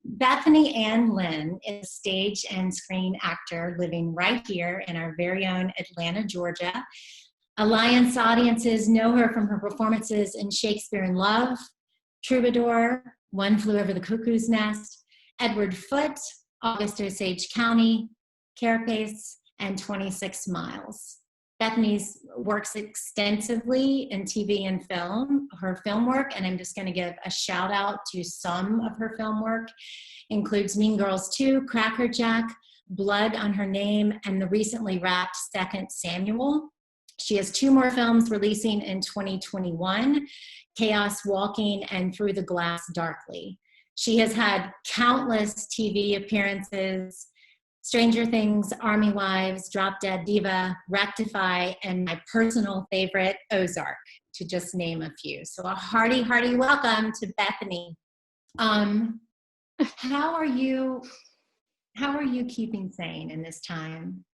Bethany Ann Lynn is a stage and screen actor living right here in our very own Atlanta, Georgia. Alliance audiences know her from her performances in Shakespeare in Love, Troubadour, One Flew Over the Cuckoo's Nest, Edward Foote, August Osage County, Carapace, and 26 Miles. Bethany's works extensively in TV and film, her film work, and I'm just going to give a shout out to some of her film work, includes Mean Girls 2, Cracker Jack, Blood on Her Name, and the recently wrapped Second Samuel. She has 2 more films releasing in 2021, Chaos Walking and Through the Glass Darkly. She has had countless TV appearances, Stranger Things, Army Wives, Drop Dead Diva, Rectify, and my personal favorite, Ozark, to just name a few. So a hearty, hearty welcome to Bethany. How are you keeping sane in this time?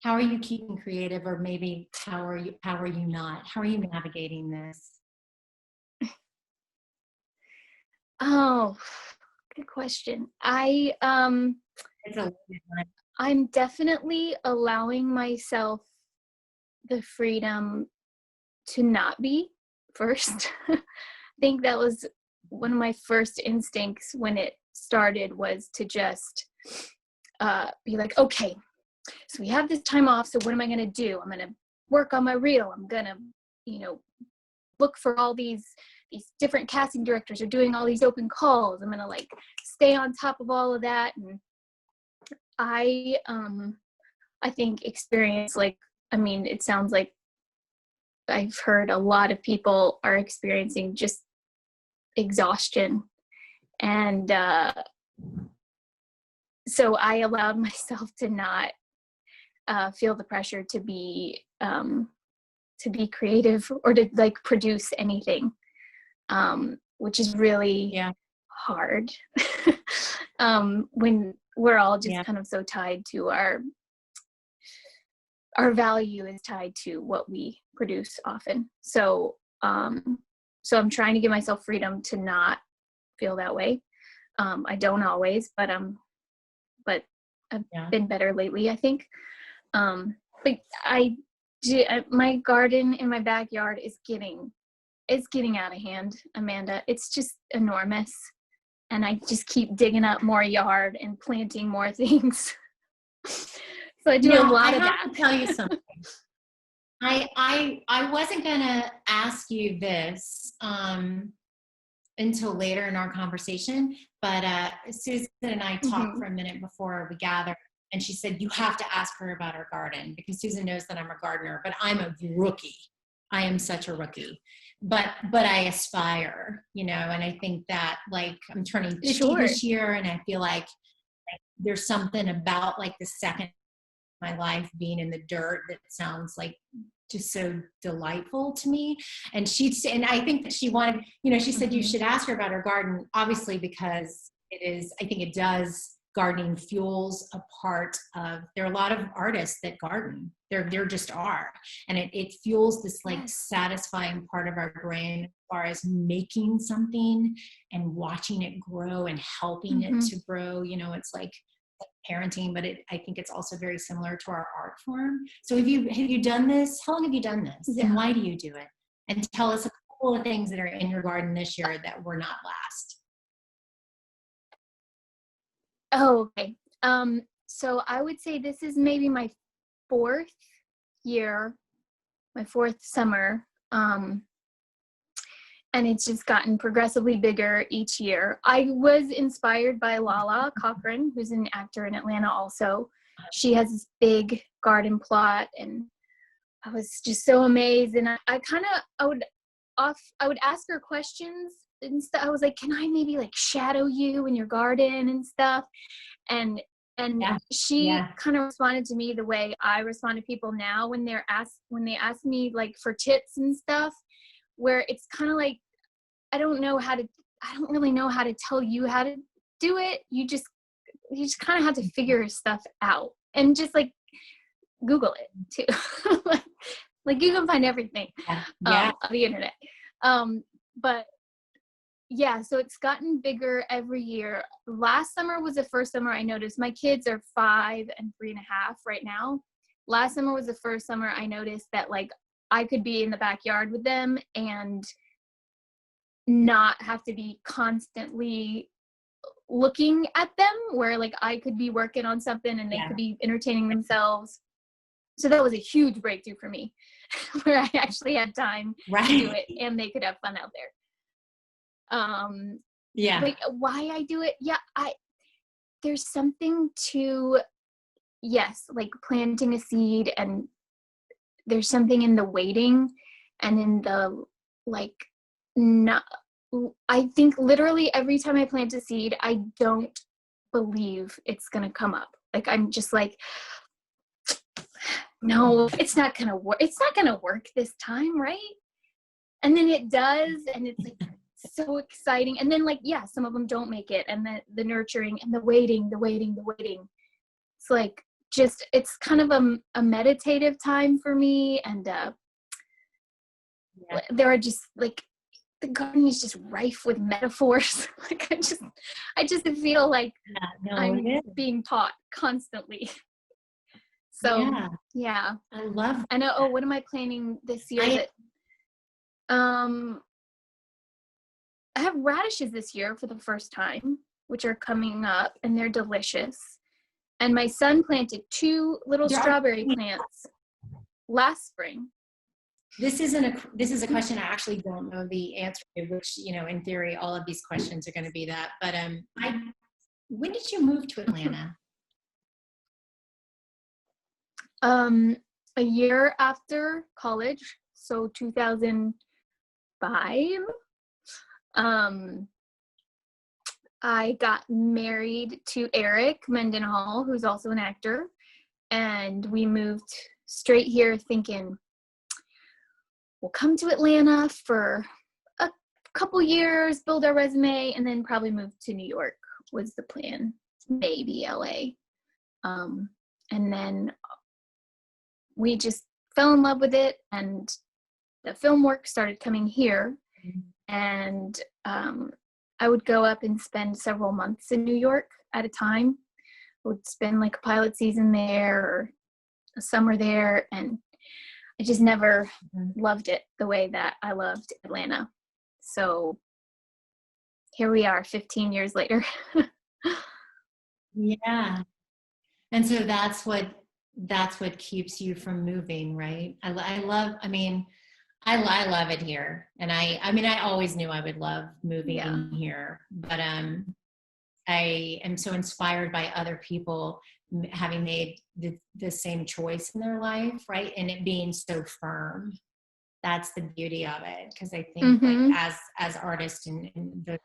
How are you keeping creative, or maybe how are you not? How are you navigating this? Oh, good question. It's a I'm definitely allowing myself the freedom to not be first. I think that was one of my first instincts when it started, was to just be like, okay, so we have this time off, so what am I going to do? I'm going to work on my reel. I'm going to, look for all these different casting directors are doing all these open calls. I'm going to like stay on top of all of that. And I think experience, it sounds like I've heard a lot of people are experiencing just exhaustion. And so I allowed myself to not feel the pressure to be creative or to like produce anything, which is really hard when we're all just kind of so tied to our value is tied to what we produce often. So I'm trying to give myself freedom to not feel that way. I don't always, but I've been better lately, I think. But my garden in my backyard is getting out of hand, Amanda. It's just enormous. And I just keep digging up more yard and planting more things. So I do a lot of that. I have to tell you something. I wasn't gonna ask you this until later in our conversation, but Susan and I talked for a minute before we gathered, and she said, you have to ask her about her garden, because Susan knows that I'm a gardener, but I'm a rookie. I am such a rookie. But I aspire, and I think that like I'm turning 50 this year, and I feel like there's something about like the second of my life being in the dirt that sounds like just so delightful to me. And I think that she wanted, she said you should ask her about her garden, obviously, because I think it does, gardening fuels a part of, there are a lot of artists that garden. There just are. And it fuels this like satisfying part of our brain as far as making something and watching it grow and helping it to grow. It's like parenting, but I think it's also very similar to our art form. So have you done this? How long have you done this? And why do you do it? And tell us a couple of things that are in your garden this year that were not last. Oh, okay. So I would say this is maybe my 4th year, my 4th summer. And it's just gotten progressively bigger each year. I was inspired by Lala Cochran, who's an actor in Atlanta also. She has this big garden plot, and I was just so amazed. And I would ask her questions and stuff. I was like, can I maybe like shadow you in your garden and stuff? And she kind of responded to me the way I respond to people now when they ask me like for tips and stuff, where it's kind of like, I don't really know how to tell you how to do it. You just kind of have to figure stuff out, and just like Google it too. like you can find everything on the internet. But yeah, so it's gotten bigger every year. Last summer was the first summer I noticed. My kids are 5 and 3.5 right now. Last summer was the first summer I noticed that like I could be in the backyard with them and not have to be constantly looking at them, where like I could be working on something and they could be entertaining themselves. So that was a huge breakthrough for me, where I actually had time to do it and they could have fun out there. But why I do it, there's something to, yes, like planting a seed, and there's something in the waiting and in the like, not, I think literally every time I plant a seed, I don't believe it's gonna come up. Like I'm just like, no, it's not gonna work. It's not gonna work this time, right? And then it does, and it's like so exciting. And then like, yeah, some of them don't make it, and the nurturing and the waiting. It's like just, it's kind of a meditative time for me. And there are just like, the garden is just rife with metaphors. Like I just feel like I'm being taught constantly. So yeah. I love I know. Oh, what am I planning this year? I have radishes this year for the first time, which are coming up, and they're delicious. And my son planted 2 little strawberry plants last spring. This is a question I actually don't know the answer to, which, you know, in theory, all of these questions are going to be that. But when did you move to Atlanta? A year after college, so 2005. I got married to Eric Mendenhall, who's also an actor, and we moved straight here thinking, we'll come to Atlanta for a couple years, build our resume, and then probably move to New York was the plan, maybe LA. And then we just fell in love with it, and the film work started coming here. And I would go up and spend several months in New York at a time. I would spend like a pilot season there or a summer there, and I just never loved it the way that I loved Atlanta. So here we are 15 years later. Yeah. And so that's what keeps you from moving, right? I love it here. And I always knew I would love moving here, but I am so inspired by other people having made the same choice in their life, right? And it being so firm. That's the beauty of it. Because I think like as artists in the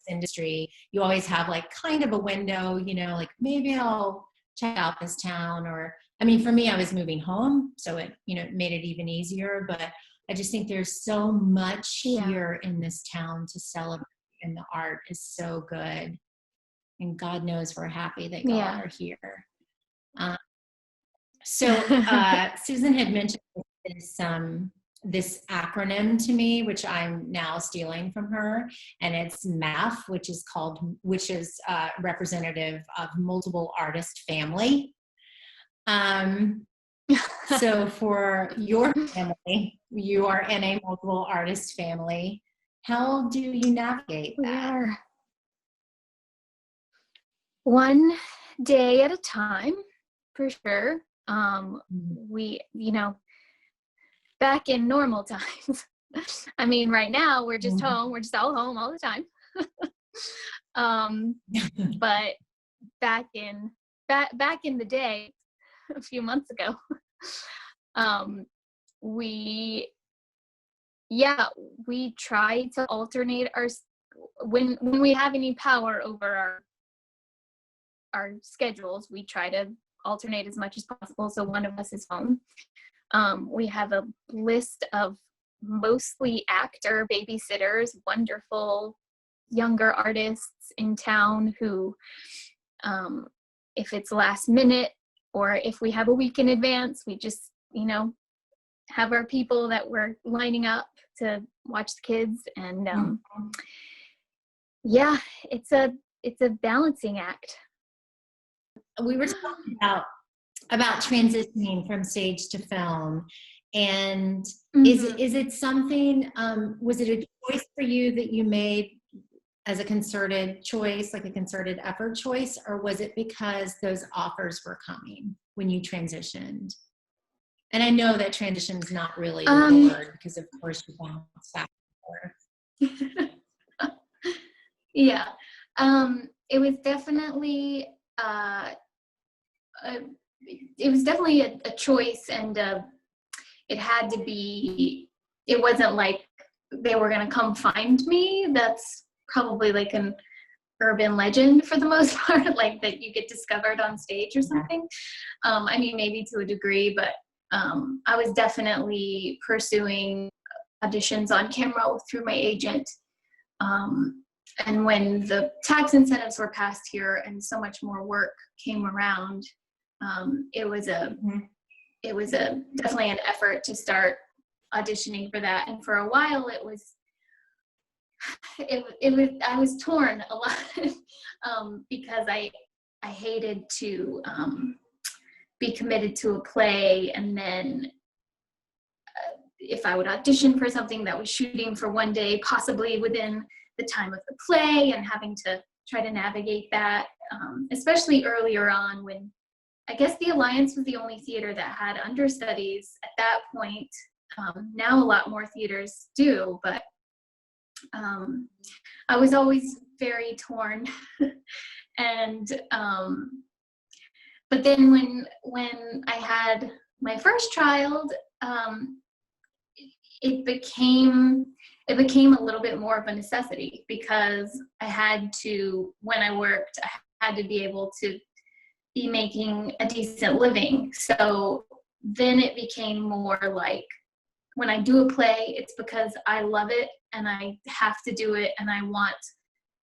industry, you always have like kind of a window, you know, like maybe I'll check out this town, or I mean, for me, I was moving home, so it, you know, made it even easier. But I just think there's so much here in this town to celebrate, and the art is so good. And God knows we're happy that y'all are here. So Susan had mentioned this acronym to me, which I'm now stealing from her, and it's MAF, which is representative of multiple artist family. So for your family, you are in a multiple artist family. How do you navigate that? We are one day at a time, for sure. We, you know, back in normal times, I mean, right now we're just home, we're just all home all the time. But back in the day, a few months ago, we try to alternate when we have any power over our schedules, we try to alternate as much as possible, so one of us is home. We have a list of mostly actor babysitters, wonderful younger artists in town who, if it's last minute or if we have a week in advance, we just, you know, have our people that we're lining up to watch the kids. And Yeah, it's a balancing act. We were talking about transitioning from stage to film, and is it something, was it a choice for you that you made as a concerted choice, like a concerted effort choice, or was it because those offers were coming when you transitioned? And I know that transition is not really the word, because of course you bounce back and forth. Yeah, it was definitely a choice, and it had to be. It wasn't like they were going to come find me. That's probably like an urban legend for the most part, like that you get discovered on stage or something. I mean, maybe to a degree, but I was definitely pursuing auditions on camera through my agent. And when the tax incentives were passed here and so much more work came around, it was definitely an effort to start auditioning for that. And for a while I was torn a lot because I hated to be committed to a play, and then if I would audition for something that was shooting for one day, possibly within the time of the play, and having to try to navigate that, especially earlier on when I guess the Alliance was the only theater that had understudies at that point. Now a lot more theaters do, but I was always very torn. And but then when I had my first child, it became a little bit more of a necessity, because I had to, when I worked, I had to be able to be making a decent living. So then it became more like, when I do a play, it's because I love it and I have to do it, and I want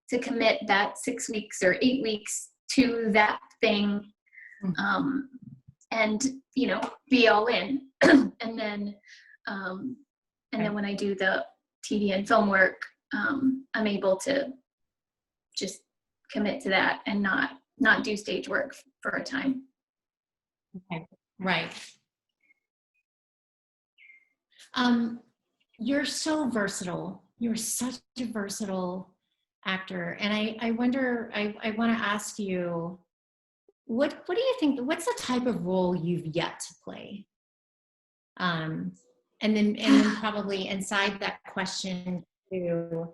to commit that 6 weeks or 8 weeks to that thing, and be all in. And then when I do the TV and film work, I'm able to just commit to that and not do stage work for a time. Okay, right. You're so versatile. You're such a versatile actor. And I wonder, I want to ask you, what do you think, what's the type of role you've yet to play? And then probably inside that question too,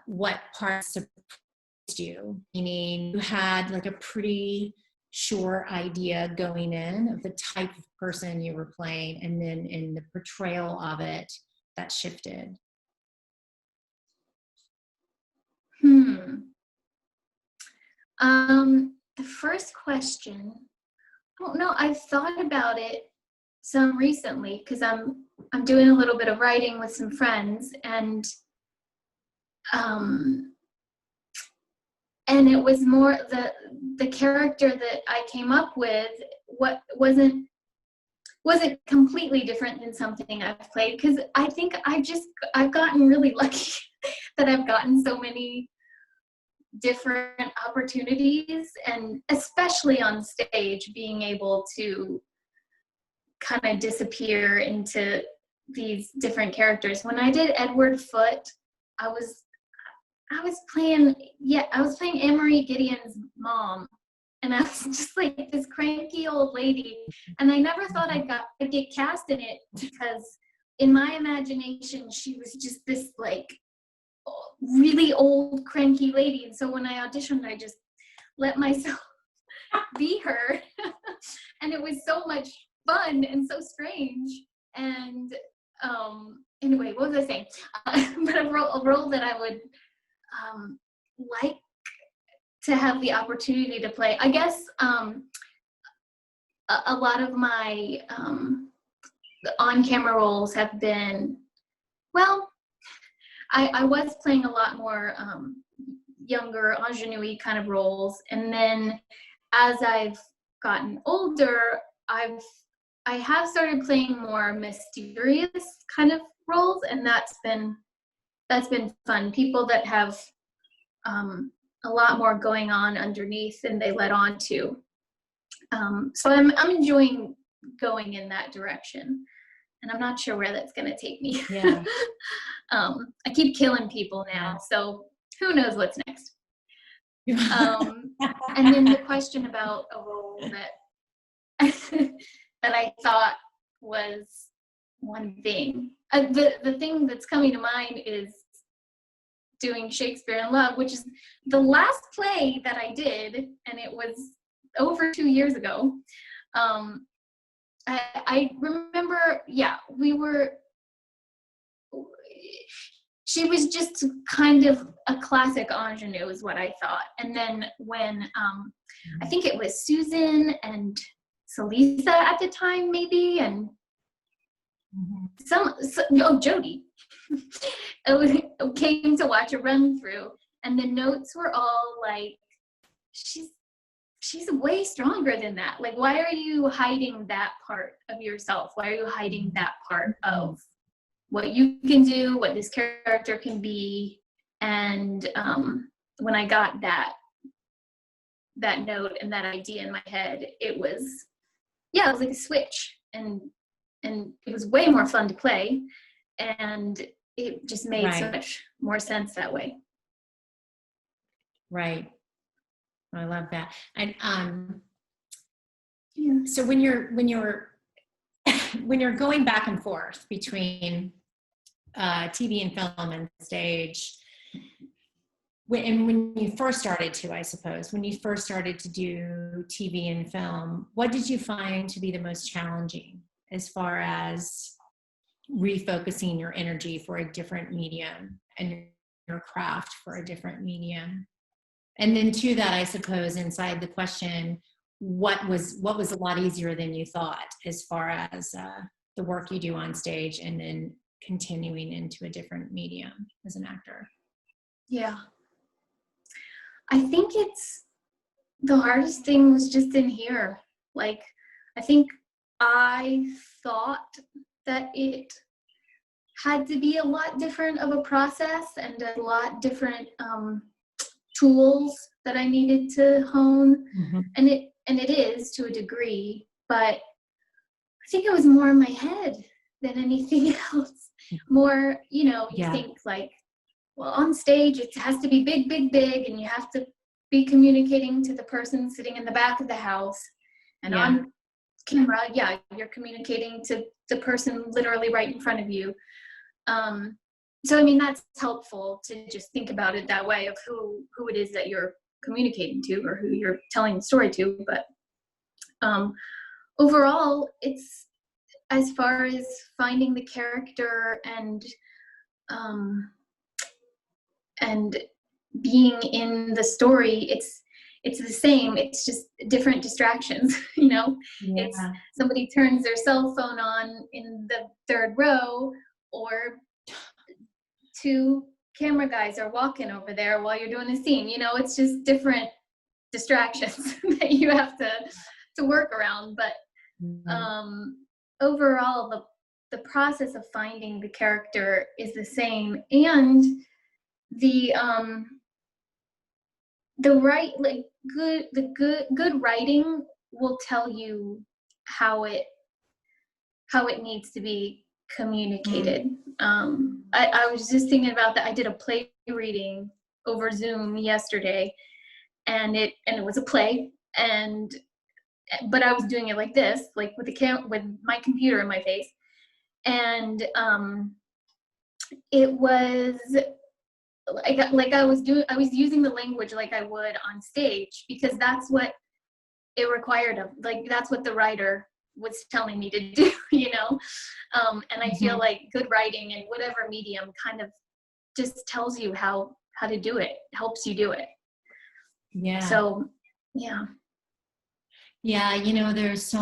what parts surprised you? Meaning you had like a pretty sure idea going in of the type of person you were playing, and then in the portrayal of it, that shifted. The first question, I don't know. I've thought about it some recently, because I'm doing a little bit of writing with some friends, and it was more the character that I came up with wasn't completely different than something I've played, because I think I've gotten really lucky that I've gotten so many different opportunities, and especially on stage, being able to kind of disappear into these different characters. When I did Edward Foote, I was playing Anne-Marie Gideon's mom, and I was just like this cranky old lady, and I never thought I'd get cast in it, because in my imagination she was just this like really old cranky lady. And so when I auditioned, I just let myself be her. And it was so much fun and so strange. And anyway, what was I saying? But a role that I would like to have the opportunity to play, I guess. A lot of my on-camera roles have been, well, I was playing a lot more younger ingenue kind of roles, and then as I've gotten older, I have started playing more mysterious kind of roles, and that's been that's been fun. People that have a lot more going on underneath than they let on to. So I'm enjoying going in that direction, and I'm not sure where that's going to take me. Yeah. I keep killing people now, so who knows what's next. And then the question about a role that that I thought was one thing. The thing that's coming to mind is doing Shakespeare in Love, which is the last play that I did, and it was over 2 years ago. I remember, she was just kind of a classic ingenue is what I thought. And then when, I think it was Susan and Salisa at the time, maybe, and Jody came to watch a run through, and the notes were all like, she's way stronger than that. Like, why are you hiding that part of yourself? Why are you hiding that part of what you can do, what this character can be? And when I got that note and that idea in my head, it was like a switch, and it was way more fun to play, and it just made so much more sense that way. Right. I love that. And so when you're going back and forth between TV and film and stage, when you first started to do TV and film, what did you find to be the most challenging as far as refocusing your energy for a different medium and your craft for a different medium? And then to that, I suppose, inside the question, what was a lot easier than you thought as far as the work you do on stage and then continuing into a different medium as an actor? Yeah. I think the hardest thing was just in here. Like, I think I thought that it had to be a lot different of a process and a lot different tools that I needed to hone. And it is to a degree, but I think it was more in my head than anything else. More, you think like, well, on stage it has to be big, big, big, and you have to be communicating to the person sitting in the back of the house. And on camera, you're communicating to the person literally right in front of you. So, I mean, that's helpful to just think about it that way, of who it is that you're communicating to or who you're telling the story to. But overall, it's, as far as finding the character and being in the story, it's the same. It's just different distractions, It's somebody turns their cell phone on in the third row, or 2 camera guys are walking over there while you're doing a scene. It's just different distractions that you have to work around. But overall, the process of finding the character is the same, and the good writing will tell you how it needs to be communicated. I was just thinking about that. I did a play reading over Zoom yesterday, and it was a play, but I was doing it like this, like with my computer in my face, and it was I was using the language like I would on stage, because that's what it required of, like, that's what the writer was telling me to do, and I feel like good writing in whatever medium kind of just tells you how to do it, helps you do it. So there's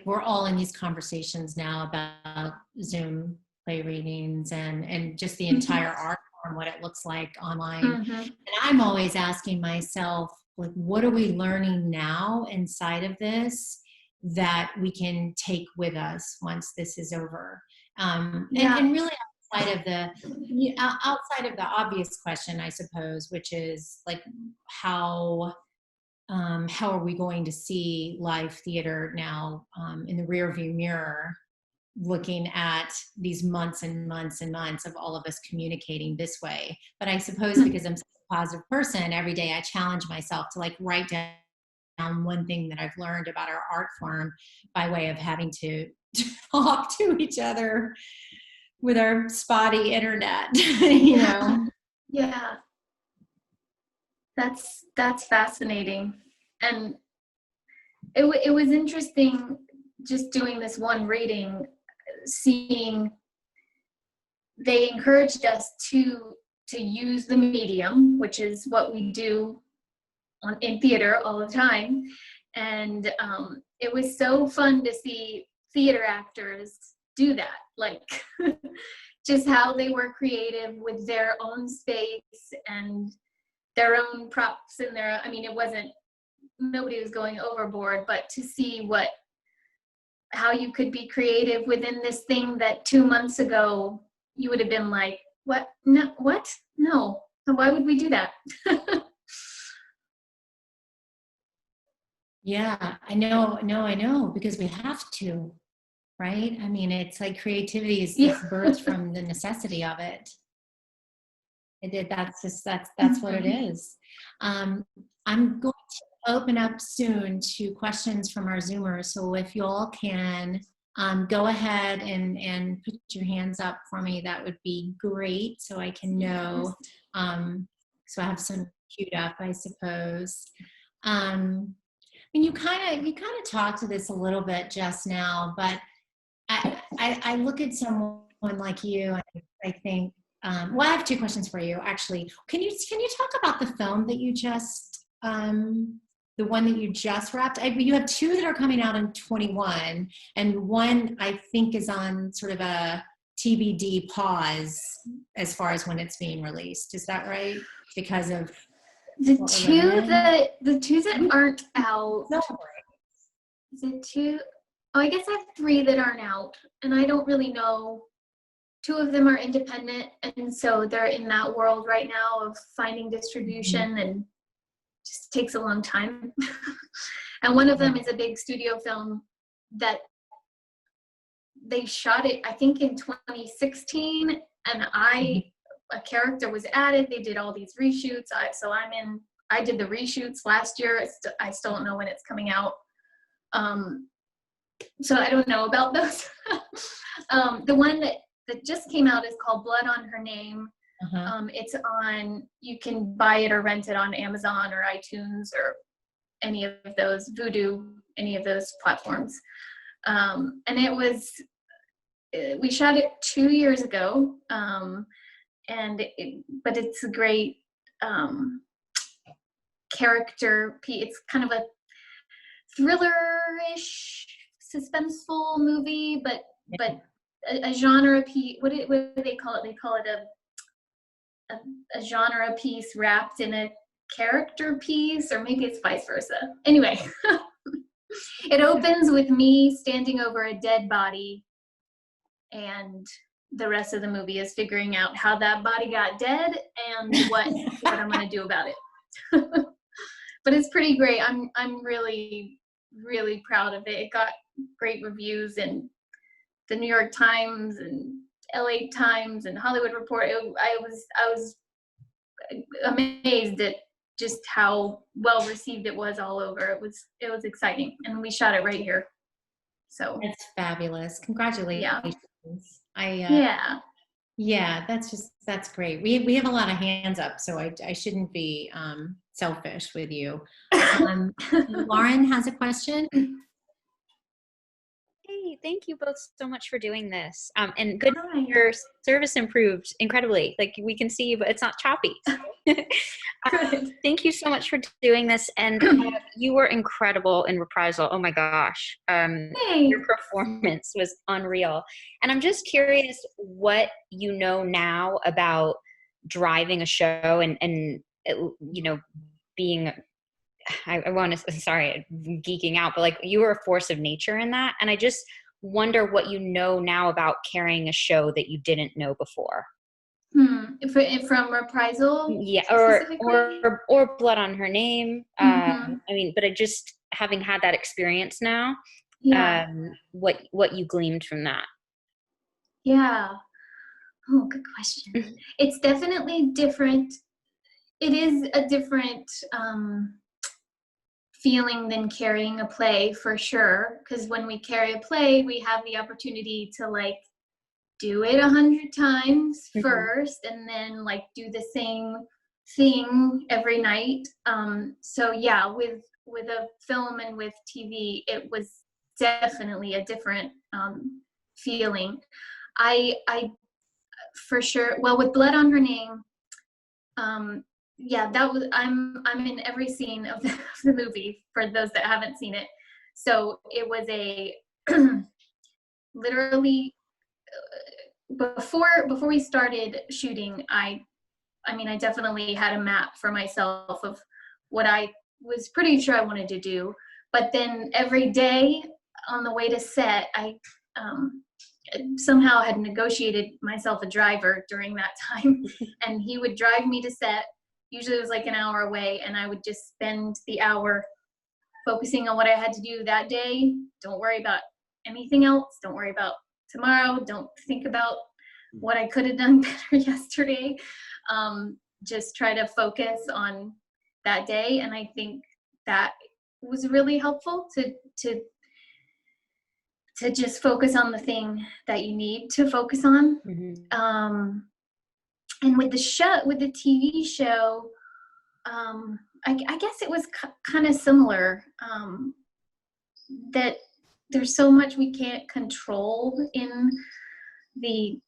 we're all in these conversations now about Zoom play readings and just the entire art form, what it looks like online. And I'm always asking myself, like, what are we learning now inside of this that we can take with us once this is over? And really outside of the obvious question, I suppose, which is like, how are we going to see live theater now in the rearview mirror, looking at these months and months and months of all of us communicating this way? But I suppose because I'm such a positive person, every day I challenge myself to like write down one thing that I've learned about our art form by way of having to talk to each other with our spotty internet, you know? Yeah. That's fascinating. And it was interesting just doing this one reading, seeing they encouraged us to use the medium, which is what we do in theater all the time. And it was so fun to see theater actors do that, like just how they were creative with their own space and their own props and I mean, nobody was going overboard, but to see how you could be creative within this thing that 2 months ago you would have been like, what? No, what? No. Why would we do that? Yeah, I know, because we have to, right? I mean, it's like creativity is birthed from the necessity of it. That's what it is. I'm going to open up soon to questions from our Zoomers. So if you all can go ahead and put your hands up for me, that would be great. So I can know. So I have some queued up, I suppose. And you kind of talked to this a little bit just now, but I look at someone like you, and I think. Well, I have two questions for you, actually. Can you talk about the film that you just, the one that you just wrapped? You have two that are coming out in 21, and one I think is on sort of a TBD pause as far as when it's being released. Is that right? Because of the two that aren't out. The two, I guess I have three that aren't out, and I don't really know. Two of them are independent, and so they're in that world right now of finding distribution, and just takes a long time. And one of them is a big studio film that they shot it, I think, in 2016, and a character was added. They did all these reshoots. I did the reshoots last year. I still don't know when it's coming out. So I don't know about those. The one that just came out is called Blood on Her Name. It's you can buy it or rent it on Amazon or iTunes or any of those, Vudu, any of those platforms. And we shot it 2 years ago. But it's a great character piece. It's kind of a thriller-ish, suspenseful movie, but a genre piece. What do they call it? They call it a genre piece wrapped in a character piece, or maybe it's vice versa. Anyway, it opens with me standing over a dead body, and the rest of the movie is figuring out how that body got dead and what I'm going to do about it. But it's pretty great. I'm really, really proud of it. It got great reviews in the New York Times and LA Times and Hollywood Report. I was amazed at just how well received it was all over. It was exciting, and we shot it right here. So it's fabulous. Congratulations. Yeah, that's great. We have a lot of hands up, so I shouldn't be selfish with you. Lauren has a question. Hey, thank you both so much for doing this. And good, your service improved incredibly. Like, we can see you, but it's not choppy. Thank you so much for doing this. And you were incredible in Reprisal. Oh my gosh. Your performance was unreal. And I'm just curious what you know now about driving a show and being, I want to, sorry, geeking out, but like, you were a force of nature in that. And I just wonder what you know now about carrying a show that you didn't know before. From Reprisal? Yeah, specifically? or Blood on Her Name. Mhm. I mean, but I just, having had that experience now, Yeah. what you gleaned from that. Yeah. Oh, good question. It's definitely different. It is a different feeling than carrying a play, for sure. Because when we carry a play, we have the opportunity to like do it 100 times first, and then like do the same thing every night. So yeah, with a film and with TV, it was definitely a different feeling. I for sure. Well, with Blood on Her Name, yeah, that was I'm in every scene of the movie for those that haven't seen it. So it was a literally before we started shooting, I mean, I definitely had a map for myself of what I was pretty sure I wanted to do. But then every day on the way to set, I somehow had negotiated myself a driver during that time, and he would drive me to set. Usually it was like an hour away, and I would just spend the hour focusing on what I had to do that day. Don't worry about anything else. Don't worry about tomorrow. Don't think about what I could have done better yesterday. Just try to focus on that day. And I think that was really helpful to just focus on the thing that you need to focus on. And with the TV show, I guess it was kind of similar, that there's so much we can't control in the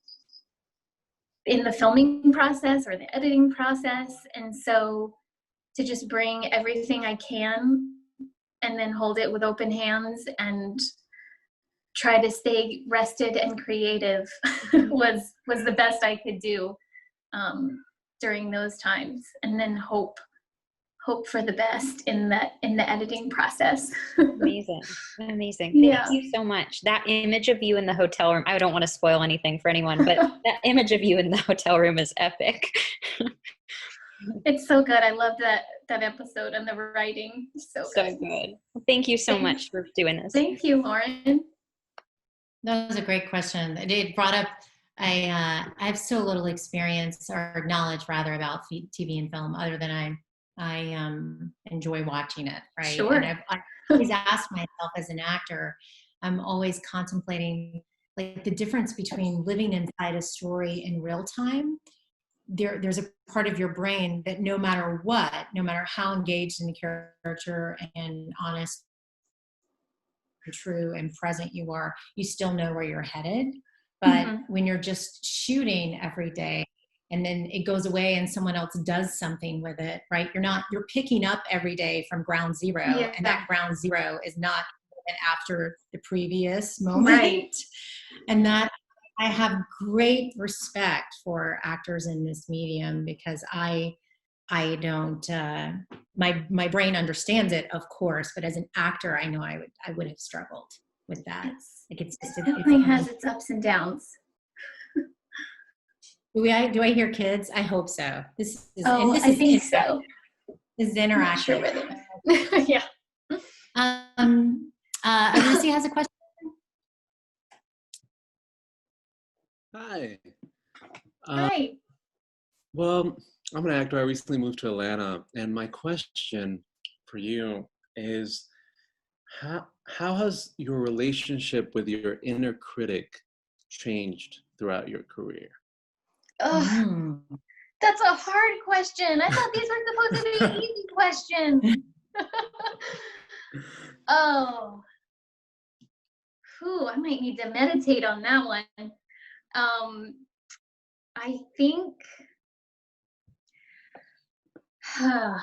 filming process or the editing process. And so to just bring everything I can and then hold it with open hands and try to stay rested and creative was the best I could do during those times, and then hope for the best in the editing process. Amazing. Thank you so much. That image of you in the hotel room, I don't want to spoil anything for anyone, but that image of you in the hotel room is epic. It's so good. I love that episode and the writing. So good. Thank you so much for doing this. Thank you, Lauren. That was a great question. It brought up, I have so little experience or knowledge rather about TV and film, other than I enjoy watching it, right? Sure. And I always ask myself as an actor, I'm always contemplating like the difference between living inside a story in real time. There's a part of your brain that no matter how engaged in the character and honest and true and present you are, you still know where you're headed. But when you're just shooting every day and then it goes away and someone else does something with it, right? You're picking up every day from ground zero, and that ground zero is not after the previous moment. Right. And that I have great respect for actors in this medium, because I don't, my brain understands it, of course, but as an actor, I know I would have struggled with that. Like it definitely has its ups and downs. Do I hear kids? I hope so. I think so. This is interactive. Sure. Yeah. Lucy has a question. Hi. Hi. Well, I'm an actor. I recently moved to Atlanta, and my question for you is, how has your relationship with your inner critic changed throughout your career? Oh, that's a hard question. I thought these were supposed to be easy questions. Oh. I might need to meditate on that one. I think I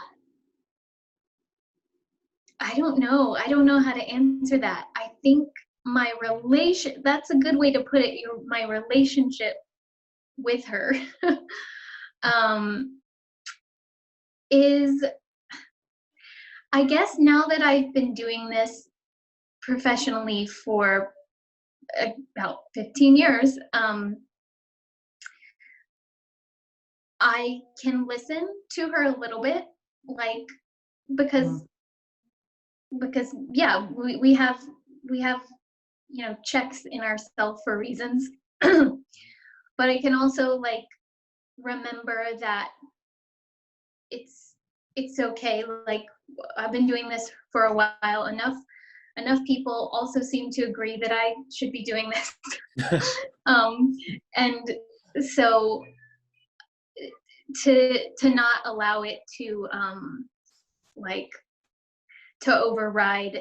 don't know how to answer that. I think that's a good way to put it. My relationship with her is, I guess, now that I've been doing this professionally for about 15 years, I can listen to her a little bit, like, because yeah, we have checks in ourselves for reasons. But I can also, like, remember that it's okay. Like, I've been doing this for a while. Enough people also seem to agree that I should be doing this. And so to not allow it to like, to override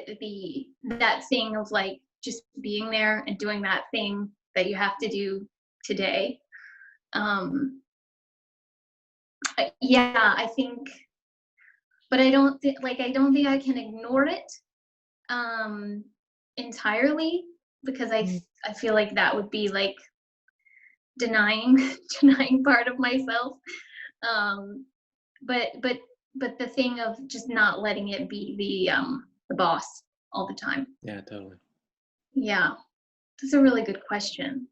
that thing of, like, just being there and doing that thing that you have to do today. Yeah, I think, but I don't think I can ignore it entirely, because I feel like that would be, like, denying part of myself. But the thing of just not letting it be the boss all the time. Yeah, totally. Yeah, that's a really good question.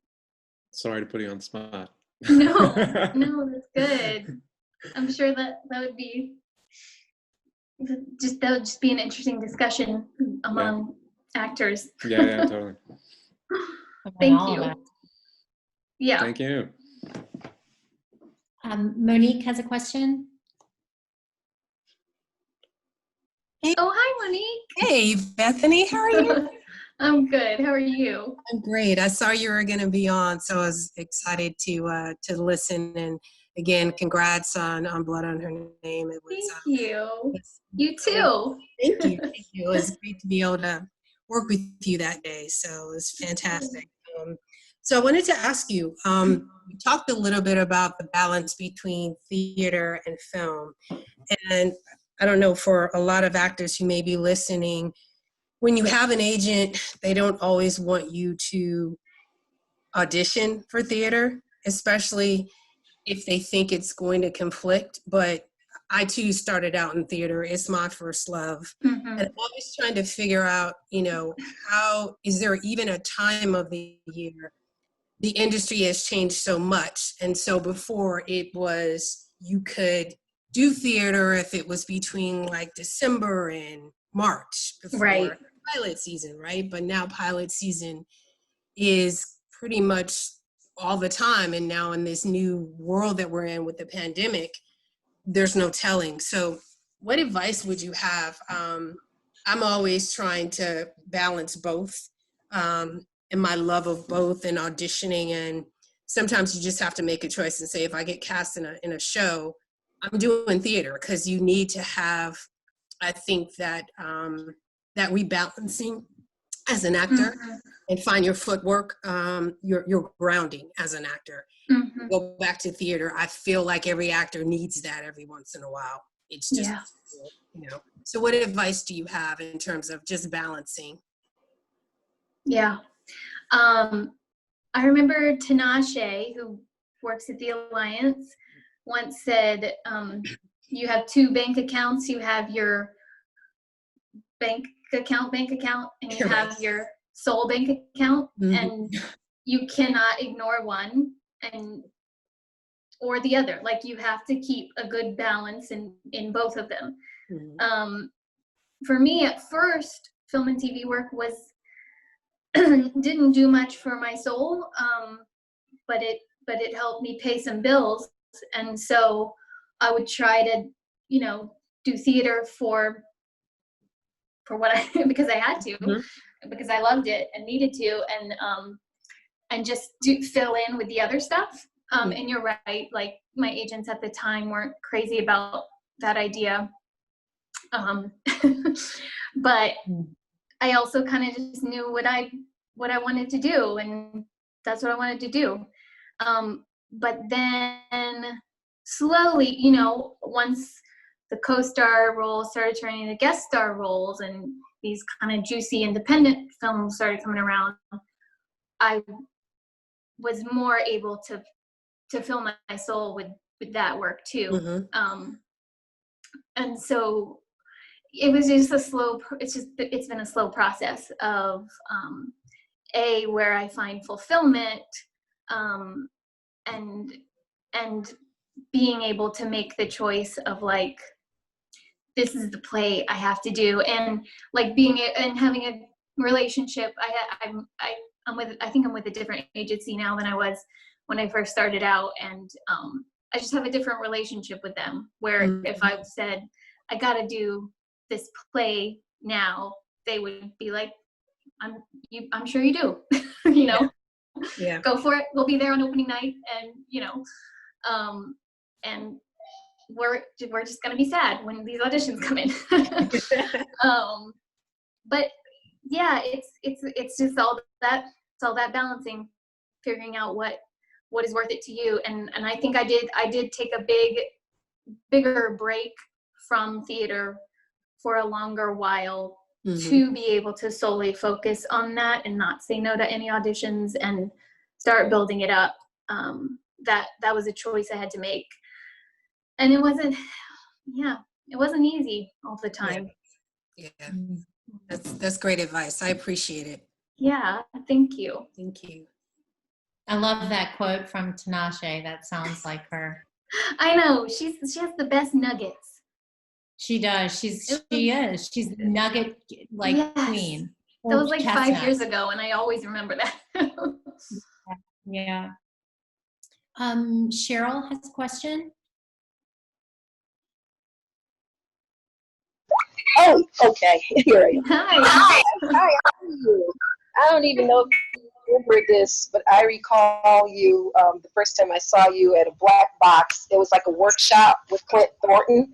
Sorry to put you on the spot. No, that's good. I'm sure that would just be an interesting discussion among actors. Yeah, totally. Thank you. Yeah. Thank you. Monique has a question. Hey. Oh, hi, Monique. Hey, Bethany, how are you? I'm good. How are you? I'm great. I saw you were going to be on, so I was excited to listen. And again, congrats on Blood on Her Name. It was, Thank you. You too. Thank you. Thank you. It was great to be able to work with you that day. So it was fantastic. So I wanted to ask you, you talked a little bit about the balance between theater and film. And I don't know, for a lot of actors who may be listening, when you have an agent, they don't always want you to audition for theater, especially if they think it's going to conflict. But I too started out in theater. It's my first love. Mm-hmm. And I'm always trying to figure out, how is there even a time of the year? The industry has changed so much. And so before, it was, you could do theater if it was between, like, December and March before pilot season, right? But now pilot season is pretty much all the time. And now in this new world that we're in with the pandemic, there's no telling. So what advice would you have? I'm always trying to balance both, and my love of both, and auditioning. And sometimes you just have to make a choice and say, if I get cast in a show, I'm doing theater, because you need to have, I think, that rebalancing as an actor, and find your footwork, your grounding as an actor. Go back to theater. I feel like every actor needs that every once in a while. It's just, So what advice do you have in terms of just balancing? Yeah. I remember Tinashe, who works at the Alliance, once said, you have two bank accounts. You have your bank account, and you have your soul bank account, and you cannot ignore one or the other. Like, you have to keep a good balance in both of them. For me, at first, film and TV work didn't do much for my soul, but it helped me pay some bills. And so I would try to, do theater for what because I had to, because I loved it and needed to, and just fill in with the other stuff. And you're right, like, my agents at the time weren't crazy about that idea. But I also kind of just knew what I wanted to do, and that's what I wanted to do. But then slowly, once the co-star roles started turning into guest star roles, and these kind of juicy independent films started coming around, I was more able to fill my soul with that work too. And so it was just it's been a slow process of where I find fulfillment, and being able to make the choice of like, this is the play I have to do, and like having a relationship. I think I'm with a different agency now than I was when I first started out, and I just have a different relationship with them, where if I've said I gotta do this play now, they would be like, I'm sure you do. You know, Yeah. go for it. We'll be there on opening night, and and we're just gonna be sad when these auditions come in. But yeah, it's just all that balancing, figuring out what is worth it to you. And I think I did take a bigger break from theater for a longer while, to be able to solely focus on that and not say no to any auditions and start building it up. That was a choice I had to make. And it wasn't easy all the time. Yeah. That's great advice. I appreciate it. Yeah, thank you. Thank you. I love that quote from Tinashe. That sounds like her. I know. She has the best nuggets. She does. She's the nugget queen. That was like 5 years ago, and I always remember that. Yeah. Cheryl has a question. Oh, okay. Here I am. Hi. Hi, how are you? I don't even know if you remember this, but I recall you the first time I saw you at a Black Box. It was like a workshop with Clint Thornton,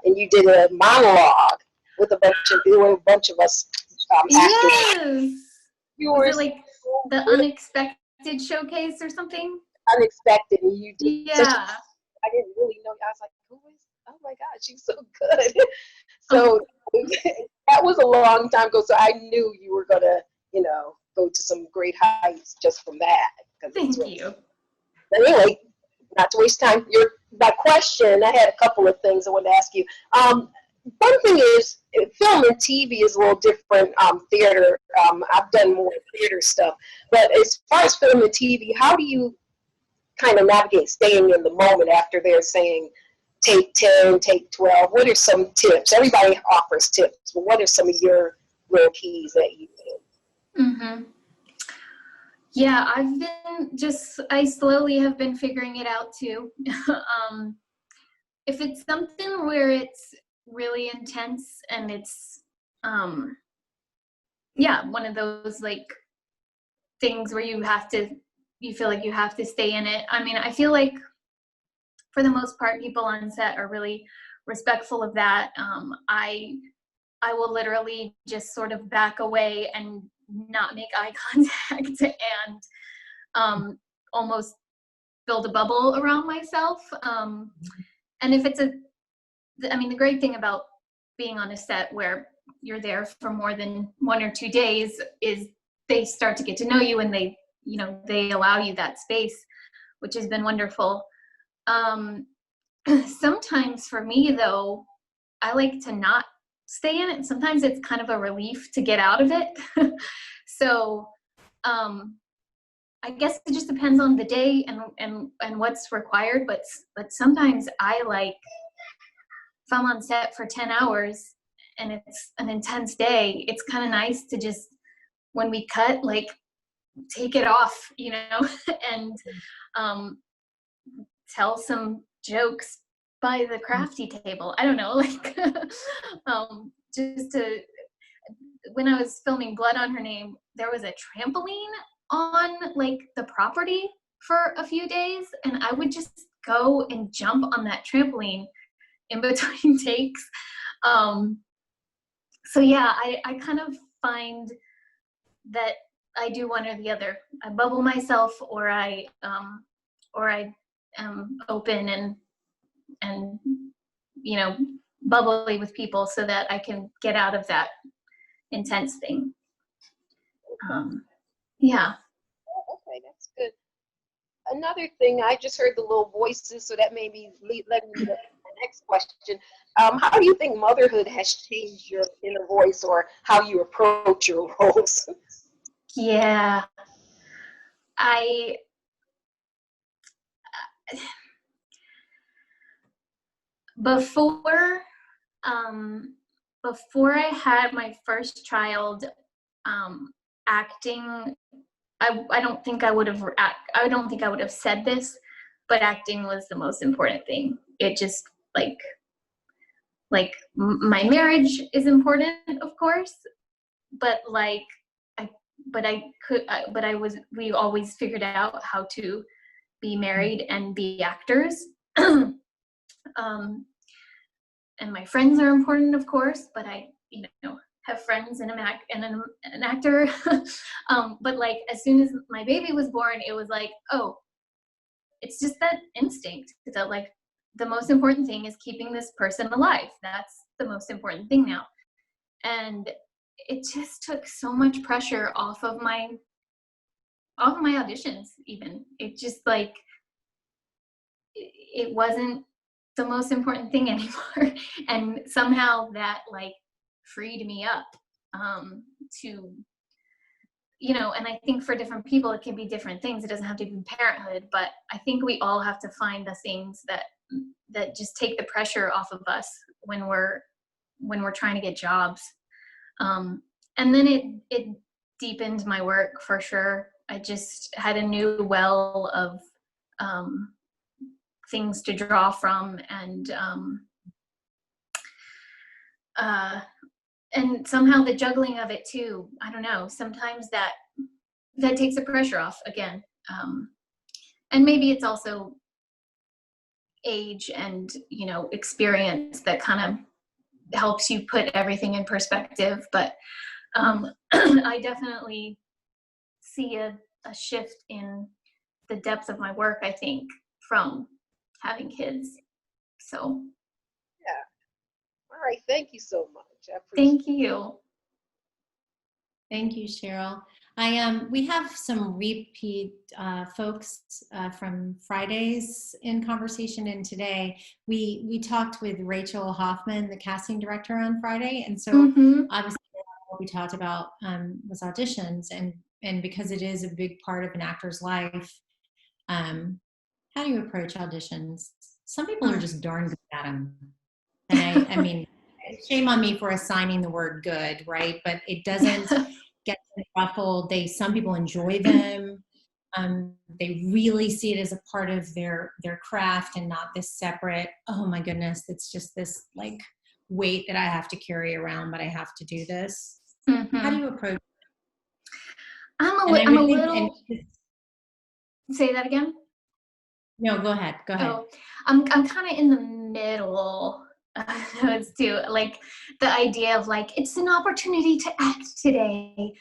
and you did a monologue with a bunch of us actors. Yes. You were like the unexpected showcase or something? Unexpected, and you did. Yeah. I didn't really know. I was like, oh my God, she's so good. So that was a long time ago. So I knew you were gonna, go to some great heights just from that. Thank you. But anyway, not to waste time. My question, I had a couple of things I wanted to ask you. One thing is, film and TV is a little different. Theater, I've done more theater stuff. But as far as film and TV, how do you kind of navigate staying in the moment after they're saying, take 10, take 12? What are some tips? Everybody offers tips, but what are some of your real keys that you do? Yeah, I slowly have been figuring it out too. If it's something where it's really intense and it's, one of those like things where you feel like you have to stay in it. I mean, I feel like for the most part, people on set are really respectful of that. I will literally just sort of back away and not make eye contact and almost build a bubble around myself. And if it's the great thing about being on a set where you're there for more than 1 or 2 days is they start to get to know you, and they allow you that space, which has been wonderful. Sometimes for me though, I like to not stay in it. Sometimes it's kind of a relief to get out of it. So I guess it just depends on the day and what's required, but sometimes I like, if I'm on set for 10 hours and it's an intense day, it's kind of nice to just, when we cut, like take it off, and tell some jokes by the crafty table. I don't know, like when I was filming Blood on Her Name, there was a trampoline on like the property for a few days, and I would just go and jump on that trampoline in between takes. So yeah, I kind of find that I do one or the other. I bubble myself, or I am open and bubbly with people so that I can get out of that intense thing. Yeah. Okay, that's good. Another thing, I just heard the little voices, so that may be letting me to the next question. How do you think motherhood has changed your inner voice, or how you approach your roles? Yeah. Before I had my first child, acting, I don't think I would have said this, but acting was the most important thing. It just my marriage is important, of course, but we always figured out how to be married and be actors. And my friends are important, of course, but I, have friends and an actor. But like, as soon as my baby was born, it was like, oh, it's just that instinct that like the most important thing is keeping this person alive. That's the most important thing now. And it just took so much pressure off of my auditions. Even it just like it wasn't the most important thing anymore. And somehow that like freed me up to, and I think for different people it can be different things. It doesn't have to be parenthood, but I think we all have to find the things that just take the pressure off of us when we're trying to get jobs. And then it deepened my work for sure. I just had a new well of things to draw from, and somehow the juggling of it too. I don't know. Sometimes that takes the pressure off again, and maybe it's also age and experience that kind of helps you put everything in perspective. But I definitely see a shift in the depth of my work, I think, from having kids. So yeah. All right, thank you so much. I appreciate thank you. Thank you, Cheryl. We have some repeat folks from Fridays in conversation, and today we talked with Rachel Hoffman, the casting director, on Friday, and so obviously what we talked about was auditions, and because it is a big part of an actor's life, how do you approach auditions? Some people are just darn good at them, and I mean, shame on me for assigning the word good, right? But it doesn't get ruffled. Some people enjoy them. They really see it as a part of their craft and not this separate, oh my goodness, it's just this like weight that I have to carry around, but I have to do this. How do you approach it? I'm a little. Say that again? No, go ahead. Oh, I'm kind of in the middle. It's too like the idea of like it's an opportunity to act today.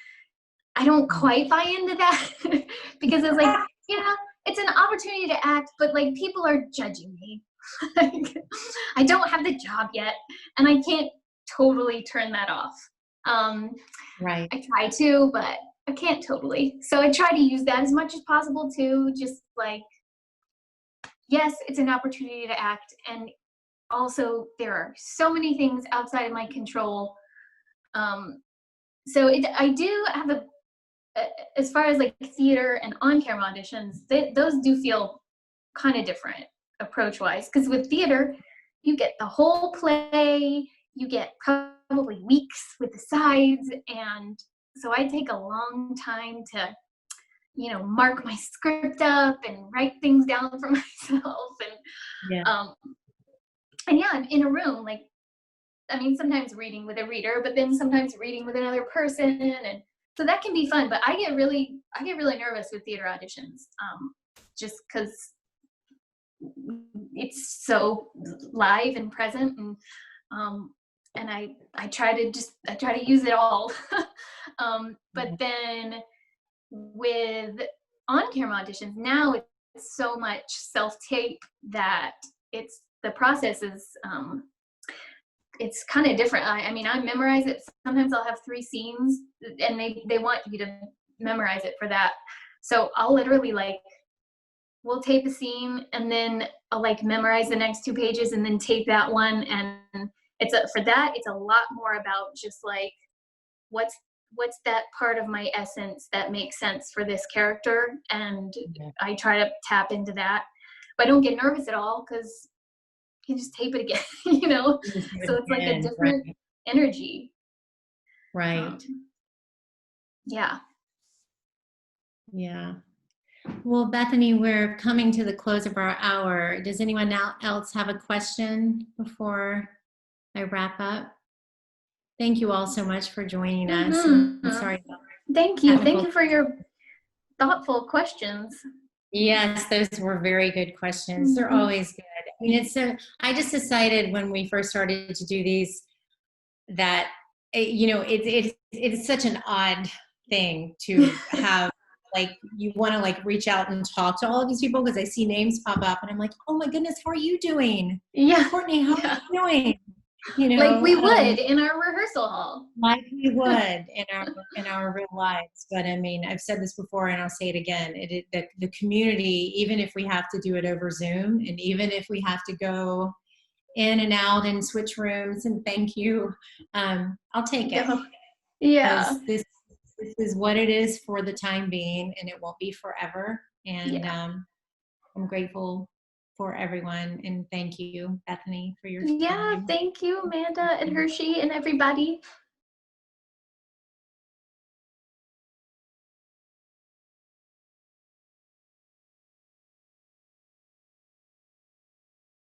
I don't quite buy into that because it's like it's an opportunity to act, but like people are judging me. Like, I don't have the job yet, and I can't totally turn that off. Right. I try to, but I can't totally. So I try to use that as much as possible too. Just like, yes, it's an opportunity to act, and also there are so many things outside of my control. So I do have as far as like theater and on-camera auditions, those do feel kind of different approach-wise, because with theater, you get the whole play, you get probably weeks with the sides, and so I take a long time to mark my script up and write things down for myself, and I'm in a room, like, I mean, sometimes reading with a reader, but then sometimes reading with another person, and so that can be fun. But I get really nervous with theater auditions, just because it's so live and present, and I try to use it all. But then with on-camera auditions, now it's so much self-tape that the process is it's kind of different. I mean, I memorize it. Sometimes I'll have 3 scenes, and they want you to memorize it for that. So I'll literally we'll tape a scene, and then I'll memorize the next 2 pages, and then tape that one. And for that, it's a lot more about just what's what's that part of my essence that makes sense for this character, and Yeah. I try to tap into that. But I don't get nervous at all because you can just tape it again, you know. So it's like a different energy. Right. Yeah. Yeah. Well, Bethany, we're coming to the close of our hour. Does anyone else have a question before I wrap up? Thank you all so much for joining us. I'm sorry about Thank you. Thank you for your thoughtful questions. Yes, those were very good questions. They're always good. I mean, I just decided when we first started to do these that, it's such an odd thing to have, like, you want to like reach out and talk to all of these people because I see names pop up and I'm like, oh my goodness, how are you doing? Yeah. Courtney, how are you doing? Like we would in our rehearsal hall. Like we would in our real lives. But I mean, I've said this before and I'll say it again. The community, even if we have to do it over Zoom, and even if we have to go in and out and switch rooms, and thank you, I'll take it. Yeah. This is what it is for the time being, and it won't be forever. And I'm grateful for everyone, and thank you, Bethany, for your time. Thank you, Amanda and Hershey and everybody.